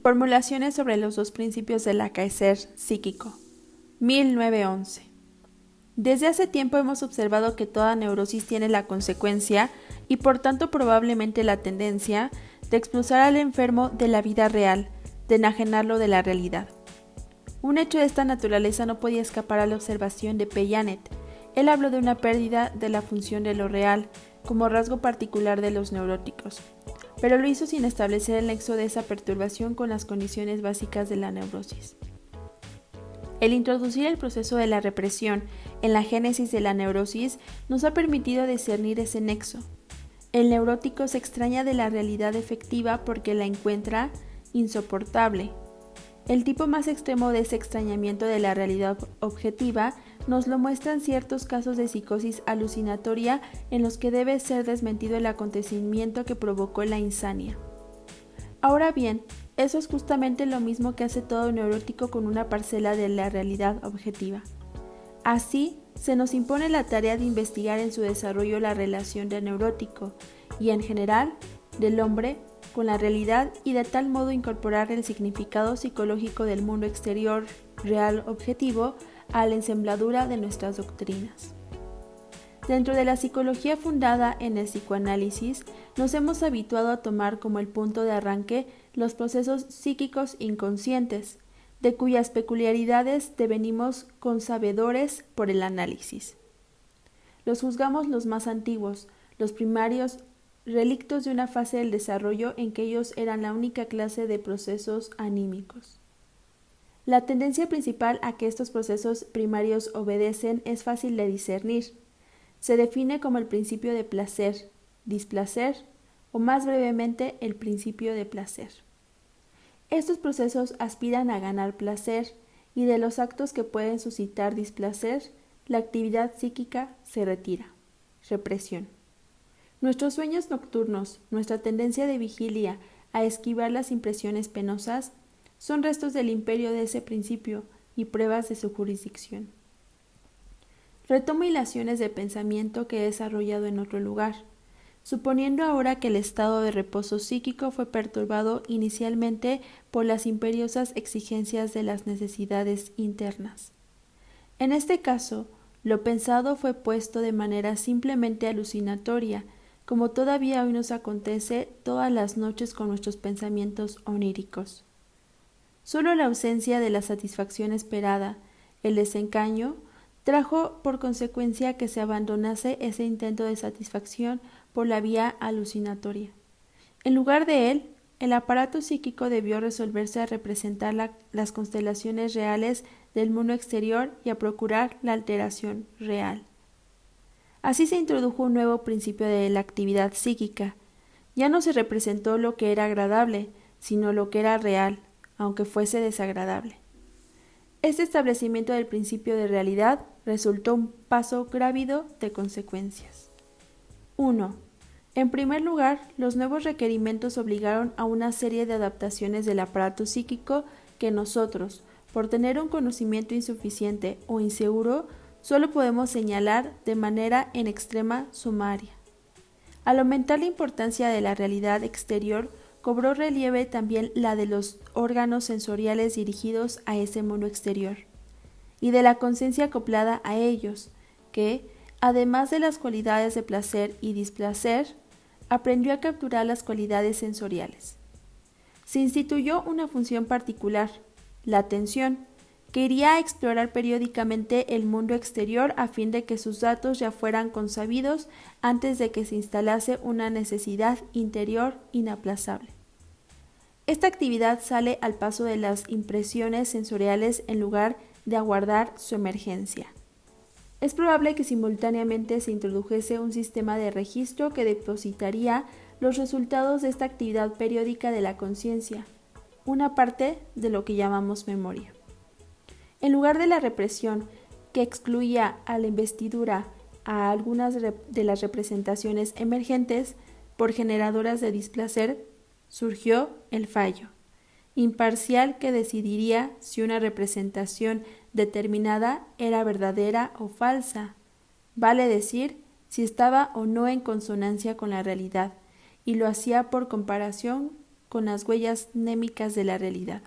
Formulaciones sobre los dos principios del acaecer psíquico. 1911. Desde hace tiempo hemos observado que toda neurosis tiene la consecuencia, y por tanto probablemente la tendencia, de expulsar al enfermo de la vida real, de enajenarlo de la realidad. Un hecho de esta naturaleza no podía escapar a la observación de P. Janet. Él habló de una pérdida de la función de lo real, como rasgo particular de los neuróticos, pero lo hizo sin establecer el nexo de esa perturbación con las condiciones básicas de la neurosis. El introducir el proceso de la represión en la génesis de la neurosis nos ha permitido discernir ese nexo. El neurótico se extraña de la realidad efectiva porque la encuentra insoportable. El tipo más extremo de ese extrañamiento de la realidad objetiva nos lo muestran ciertos casos de psicosis alucinatoria en los que debe ser desmentido el acontecimiento que provocó la insania. Ahora bien, eso es justamente lo mismo que hace todo neurótico con una parcela de la realidad objetiva. Así, se nos impone la tarea de investigar en su desarrollo la relación del neurótico y, en general, del hombre con la realidad, y de tal modo incorporar el significado psicológico del mundo exterior real objetivo a la ensambladura de nuestras doctrinas. Dentro de la psicología fundada en el psicoanálisis, nos hemos habituado a tomar como el punto de arranque los procesos psíquicos inconscientes, de cuyas peculiaridades devenimos consabedores por el análisis. Los juzgamos los más antiguos, los primarios, relictos de una fase del desarrollo en que ellos eran la única clase de procesos anímicos. La tendencia principal a que estos procesos primarios obedecen es fácil de discernir. Se define como el principio de placer, displacer, o más brevemente el principio de placer. Estos procesos aspiran a ganar placer, y de los actos que pueden suscitar displacer, la actividad psíquica se retira. Represión. Nuestros sueños nocturnos, nuestra tendencia de vigilia a esquivar las impresiones penosas, son restos del imperio de ese principio y pruebas de su jurisdicción. Retomo hilaciones de pensamiento que he desarrollado en otro lugar, suponiendo ahora que el estado de reposo psíquico fue perturbado inicialmente por las imperiosas exigencias de las necesidades internas. En este caso, lo pensado fue puesto de manera simplemente alucinatoria, como todavía hoy nos acontece todas las noches con nuestros pensamientos oníricos. Solo la ausencia de la satisfacción esperada, el desengaño, trajo por consecuencia que se abandonase ese intento de satisfacción por la vía alucinatoria. En lugar de él, el aparato psíquico debió resolverse a representar las constelaciones reales del mundo exterior y a procurar la alteración real. Así se introdujo un nuevo principio de la actividad psíquica. Ya no se representó lo que era agradable, sino lo que era real, aunque fuese desagradable. Este establecimiento del principio de realidad resultó un paso grávido de consecuencias. 1. En primer lugar, los nuevos requerimientos obligaron a una serie de adaptaciones del aparato psíquico que nosotros, por tener un conocimiento insuficiente o inseguro, solo podemos señalar de manera en extrema sumaria. Al aumentar la importancia de la realidad exterior, cobró relieve también la de los órganos sensoriales dirigidos a ese mundo exterior, y de la conciencia acoplada a ellos, que, además de las cualidades de placer y displacer, aprendió a capturar las cualidades sensoriales. Se instituyó una función particular, la atención, que iría a explorar periódicamente el mundo exterior a fin de que sus datos ya fueran consabidos antes de que se instalase una necesidad interior inaplazable. Esta actividad sale al paso de las impresiones sensoriales en lugar de aguardar su emergencia. Es probable que simultáneamente se introdujese un sistema de registro que depositaría los resultados de esta actividad periódica de la conciencia, una parte de lo que llamamos memoria. En lugar de la represión que excluía a la investidura a algunas de las representaciones emergentes por generadoras de displacer, surgió el fallo, imparcial, que decidiría si una representación determinada era verdadera o falsa, vale decir, si estaba o no en consonancia con la realidad, y lo hacía por comparación con las huellas némicas de la realidad.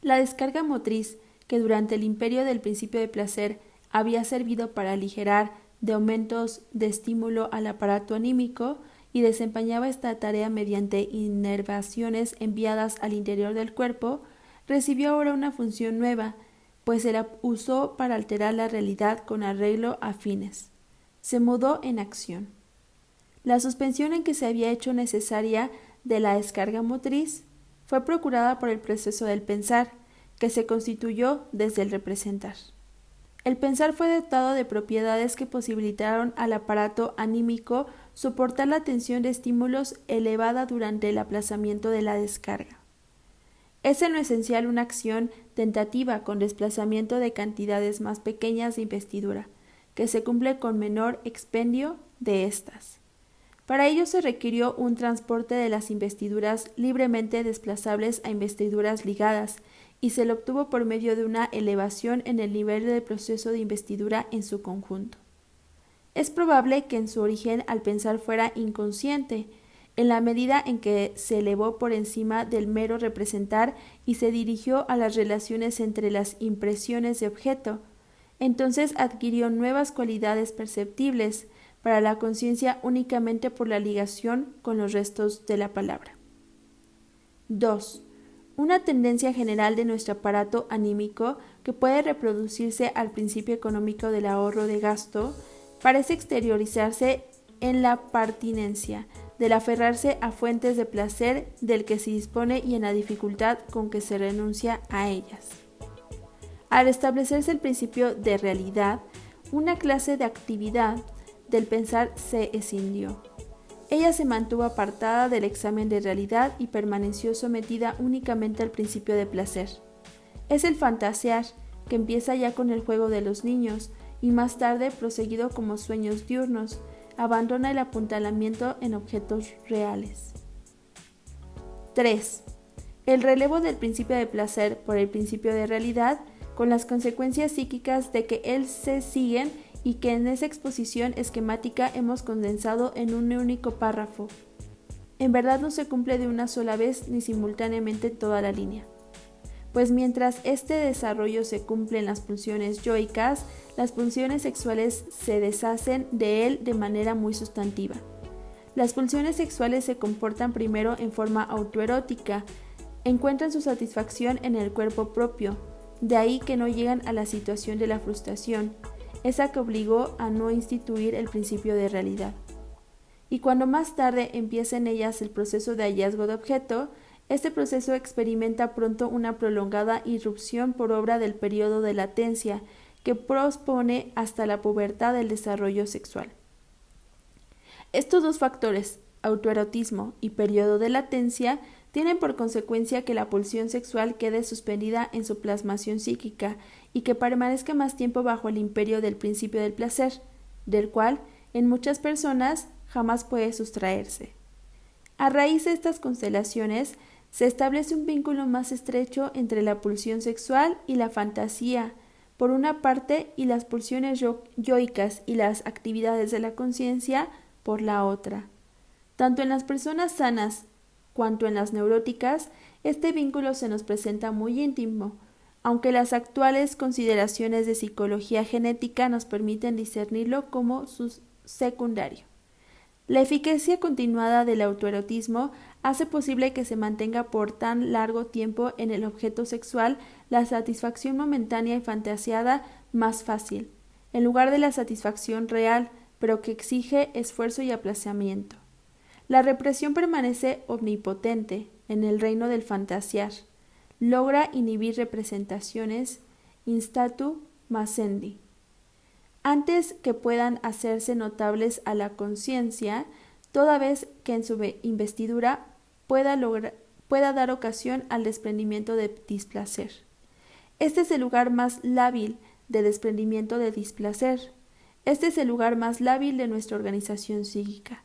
La descarga motriz, que durante el imperio del principio de placer había servido para aligerar de aumentos de estímulo al aparato anímico y desempeñaba esta tarea mediante inervaciones enviadas al interior del cuerpo, recibió ahora una función nueva, pues se la usó para alterar la realidad con arreglo a fines. Se mudó en acción. La suspensión en que se había hecho necesaria de la descarga motriz fue procurada por el proceso del pensar, que se constituyó desde el representar. El pensar fue dotado de propiedades que posibilitaron al aparato anímico soportar la tensión de estímulos elevada durante el aplazamiento de la descarga. Es en lo esencial una acción tentativa con desplazamiento de cantidades más pequeñas de investidura, que se cumple con menor expendio de éstas. Para ello se requirió un transporte de las investiduras libremente desplazables a investiduras ligadas, y se lo obtuvo por medio de una elevación en el nivel del proceso de investidura en su conjunto. Es probable que en su origen al pensar fuera inconsciente, en la medida en que se elevó por encima del mero representar y se dirigió a las relaciones entre las impresiones de objeto, entonces adquirió nuevas cualidades perceptibles para la conciencia únicamente por la ligación con los restos de la palabra. 2. Una tendencia general de nuestro aparato anímico que puede reproducirse al principio económico del ahorro de gasto parece exteriorizarse en la pertinencia del aferrarse a fuentes de placer del que se dispone y en la dificultad con que se renuncia a ellas. Al establecerse el principio de realidad, una clase de actividad del pensar se escindió. Ella se mantuvo apartada del examen de realidad y permaneció sometida únicamente al principio de placer. Es el fantasear, que empieza ya con el juego de los niños y más tarde, proseguido como sueños diurnos, abandona el apuntalamiento en objetos reales. 3. El relevo del principio de placer por el principio de realidad, con las consecuencias psíquicas de que él se siguen y que en esa exposición esquemática hemos condensado en un único párrafo. En verdad no se cumple de una sola vez ni simultáneamente toda la línea. Pues mientras este desarrollo se cumple en las pulsiones yoicas, las pulsiones sexuales se deshacen de él de manera muy sustantiva. Las pulsiones sexuales se comportan primero en forma autoerótica, encuentran su satisfacción en el cuerpo propio, de ahí que no llegan a la situación de la frustración, esa que obligó a no instituir el principio de realidad. Y cuando más tarde empieza en ellas el proceso de hallazgo de objeto, este proceso experimenta pronto una prolongada irrupción por obra del periodo de latencia que pospone hasta la pubertad del desarrollo sexual. Estos dos factores, autoerotismo y periodo de latencia, tienen por consecuencia que la pulsión sexual quede suspendida en su plasmación psíquica y que permanezca más tiempo bajo el imperio del principio del placer, del cual, en muchas personas, jamás puede sustraerse. A raíz de estas constelaciones, se establece un vínculo más estrecho entre la pulsión sexual y la fantasía, por una parte, y las pulsiones yoicas y las actividades de la conciencia, por la otra. Tanto en las personas sanas cuanto en las neuróticas, este vínculo se nos presenta muy íntimo, aunque las actuales consideraciones de psicología genética nos permiten discernirlo como secundario. La eficacia continuada del autoerotismo hace posible que se mantenga por tan largo tiempo en el objeto sexual la satisfacción momentánea y fantaseada más fácil, en lugar de la satisfacción real, pero que exige esfuerzo y aplazamiento. La represión permanece omnipotente en el reino del fantasear. Logra inhibir representaciones instatu macendi. Antes que puedan hacerse notables a la conciencia, toda vez que en su investidura pueda dar ocasión al desprendimiento de displacer. Este es el lugar más lábil de desprendimiento de displacer. Este es el lugar más lábil de nuestra organización psíquica.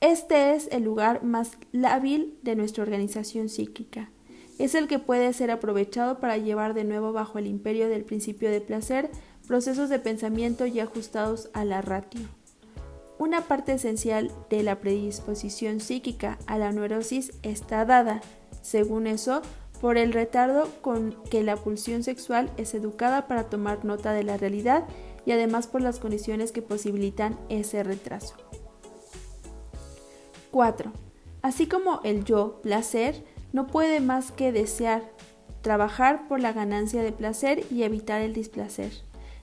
Este es el lugar más lábil de nuestra organización psíquica. Es el que puede ser aprovechado para llevar de nuevo bajo el imperio del principio de placer procesos de pensamiento ya ajustados a la ratio. una parte esencial de la predisposición psíquica a la neurosis está dada, según eso, por el retardo con que la pulsión sexual es educada para tomar nota de la realidad y además por las condiciones que posibilitan ese retraso. 4. Así como el yo, placer, no puede más que desear, trabajar por la ganancia de placer y evitar el displacer.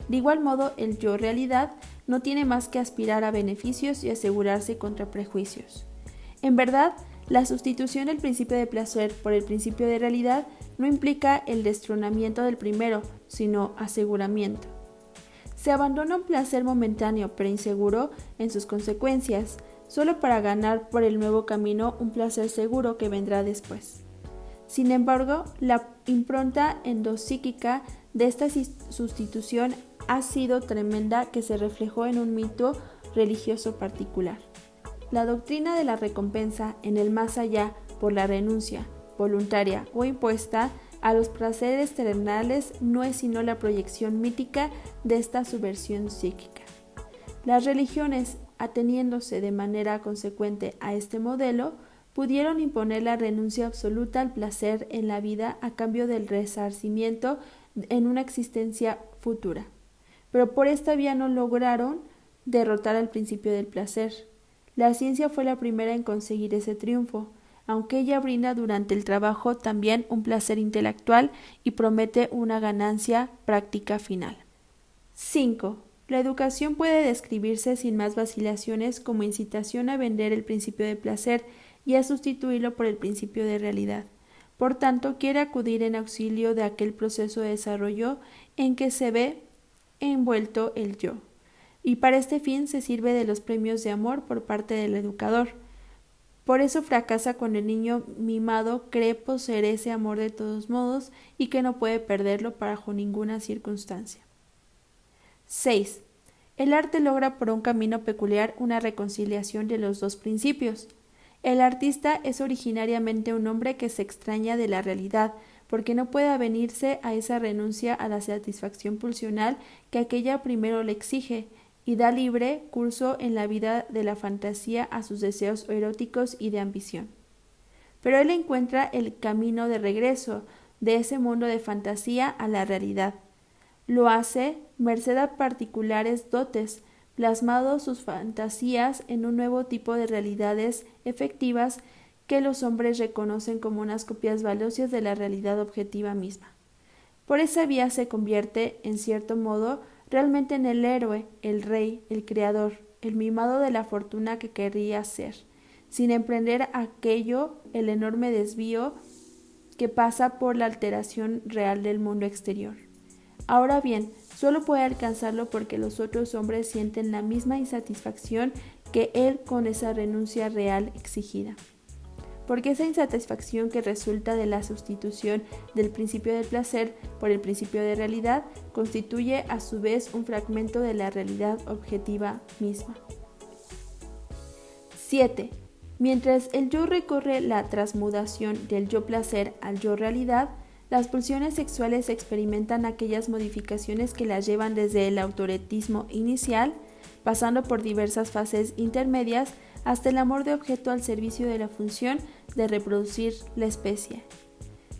De igual modo, el yo, realidad, no tiene más que aspirar a beneficios y asegurarse contra prejuicios. En verdad, la sustitución del principio de placer por el principio de realidad no implica el destronamiento del primero, sino aseguramiento. Se abandona un placer momentáneo pero inseguro en sus consecuencias, solo para ganar por el nuevo camino un placer seguro que vendrá después. Sin embargo, la impronta endopsíquica de esta sustitución ha sido tremenda, que se reflejó en un mito religioso particular. La doctrina de la recompensa en el más allá por la renuncia, voluntaria o impuesta, a los placeres terrenales no es sino la proyección mítica de esta subversión psíquica. Las religiones, ateniéndose de manera consecuente a este modelo, pudieron imponer la renuncia absoluta al placer en la vida a cambio del resarcimiento en una existencia futura. Pero por esta vía no lograron derrotar al principio del placer. La ciencia fue la primera en conseguir ese triunfo, aunque ella brinda durante el trabajo también un placer intelectual y promete una ganancia práctica final. 5. La educación puede describirse sin más vacilaciones como incitación a vender el principio de placer y a sustituirlo por el principio de realidad. Por tanto, quiere acudir en auxilio de aquel proceso de desarrollo en que se ve envuelto el yo, y para este fin se sirve de los premios de amor por parte del educador. Por eso fracasa cuando el niño mimado cree poseer ese amor de todos modos y que no puede perderlo bajo ninguna circunstancia. 6. El arte logra por un camino peculiar una reconciliación de los dos principios. El artista es originariamente un hombre que se extraña de la realidad, porque no puede avenirse a esa renuncia a la satisfacción pulsional que aquella primero le exige, y da libre curso en la vida de la fantasía a sus deseos eróticos y de ambición. Pero él encuentra el camino de regreso de ese mundo de fantasía a la realidad. Lo hace merced a particulares dotes, plasmado sus fantasías en un nuevo tipo de realidades efectivas que los hombres reconocen como unas copias valiosas de la realidad objetiva misma. Por esa vía se convierte, en cierto modo, realmente en el héroe, el rey, el creador, el mimado de la fortuna que querría ser, sin emprender aquello el enorme desvío que pasa por la alteración real del mundo exterior. Ahora bien, solo puede alcanzarlo porque los otros hombres sienten la misma insatisfacción que él con esa renuncia real exigida. Porque esa insatisfacción que resulta de la sustitución del principio del placer por el principio de realidad constituye a su vez un fragmento de la realidad objetiva misma. 7. Mientras el yo recorre la transmutación del yo placer al yo realidad, las pulsiones sexuales experimentan aquellas modificaciones que las llevan desde el autoerotismo inicial, pasando por diversas fases intermedias, hasta el amor de objeto al servicio de la función de reproducir la especie.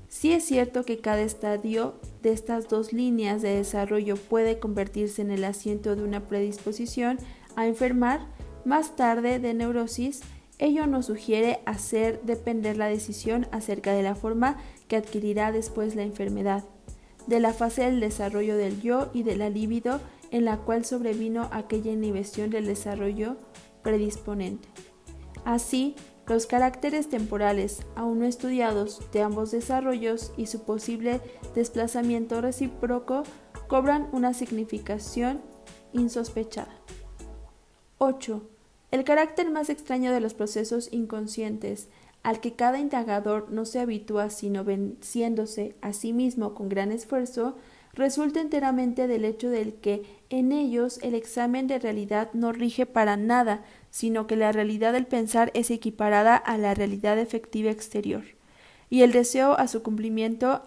Sí es cierto que cada estadio de estas dos líneas de desarrollo puede convertirse en el asiento de una predisposición a enfermar más tarde de neurosis. Ello nos sugiere hacer depender la decisión acerca de la forma que adquirirá después la enfermedad, de la fase del desarrollo del yo y de la libido en la cual sobrevino aquella inhibición del desarrollo predisponente. Así, los caracteres temporales aún no estudiados de ambos desarrollos y su posible desplazamiento recíproco cobran una significación insospechada. 8. El carácter más extraño de los procesos inconscientes, al que cada indagador no se habitúa sino venciéndose a sí mismo con gran esfuerzo, resulta enteramente del hecho de que en ellos el examen de realidad no rige para nada, sino que la realidad del pensar es equiparada a la realidad efectiva exterior, y el deseo a su cumplimiento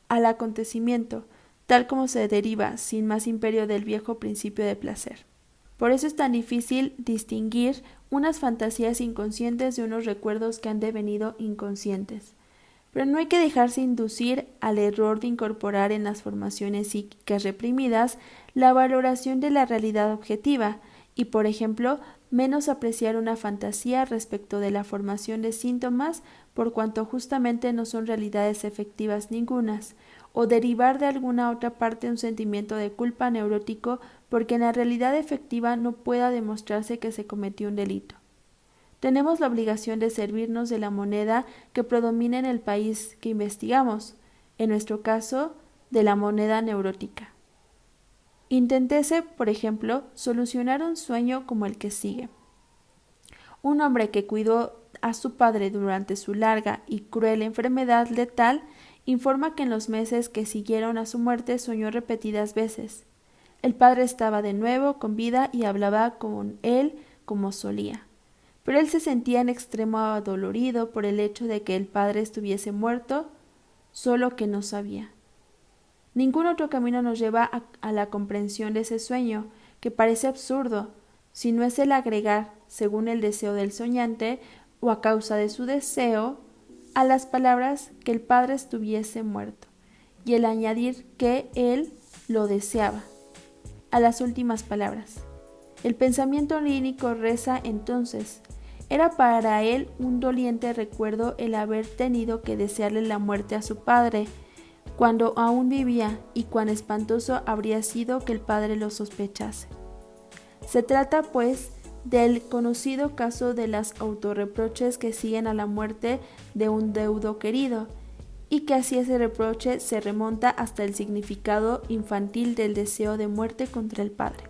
al acontecimiento, tal como se deriva sin más imperio del viejo principio de placer. Por eso es tan difícil distinguir unas fantasías inconscientes de unos recuerdos que han devenido inconscientes. Pero no hay que dejarse inducir al error de incorporar en las formaciones psíquicas reprimidas la valoración de la realidad objetiva y, por ejemplo, menos apreciar una fantasía respecto de la formación de síntomas por cuanto justamente no son realidades efectivas ningunas, o derivar de alguna otra parte un sentimiento de culpa neurótico porque en la realidad efectiva no pueda demostrarse que se cometió un delito. Tenemos la obligación de servirnos de la moneda que predomina en el país que investigamos, en nuestro caso, de la moneda neurótica. Inténtese, por ejemplo, solucionar un sueño como el que sigue. Un hombre que cuidó a su padre durante su larga y cruel enfermedad letal informa que en los meses que siguieron a su muerte soñó repetidas veces. El padre estaba de nuevo con vida y hablaba con él como solía. Pero él se sentía en extremo adolorido por el hecho de que el padre estuviese muerto, solo que no sabía. Ningún otro camino nos lleva a la comprensión de ese sueño, que parece absurdo, si no es el agregar, según el deseo del soñante, o a causa de su deseo, a las palabras que el padre estuviese muerto, y el añadir que él lo deseaba, a las últimas palabras. El pensamiento onírico reza entonces. Era para él un doliente recuerdo el haber tenido que desearle la muerte a su padre, cuando aún vivía, y cuán espantoso habría sido que el padre lo sospechase. Se trata, pues, del conocido caso de las autorreproches que siguen a la muerte de un deudo querido, y que así ese reproche se remonta hasta el significado infantil del deseo de muerte contra el padre.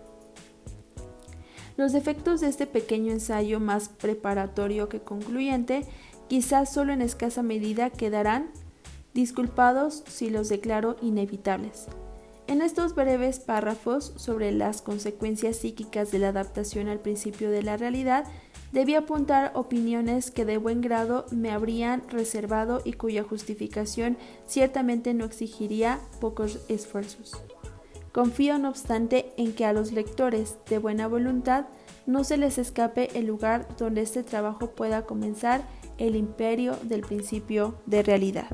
Los efectos de este pequeño ensayo, más preparatorio que concluyente, quizás solo en escasa medida quedarán disculpados si los declaro inevitables. En estos breves párrafos sobre las consecuencias psíquicas de la adaptación al principio de la realidad, debí apuntar opiniones que de buen grado me habrían reservado y cuya justificación ciertamente no exigiría pocos esfuerzos. Confío, no obstante, en que a los lectores de buena voluntad no se les escape el lugar donde este trabajo pueda comenzar, el imperio del principio de realidad.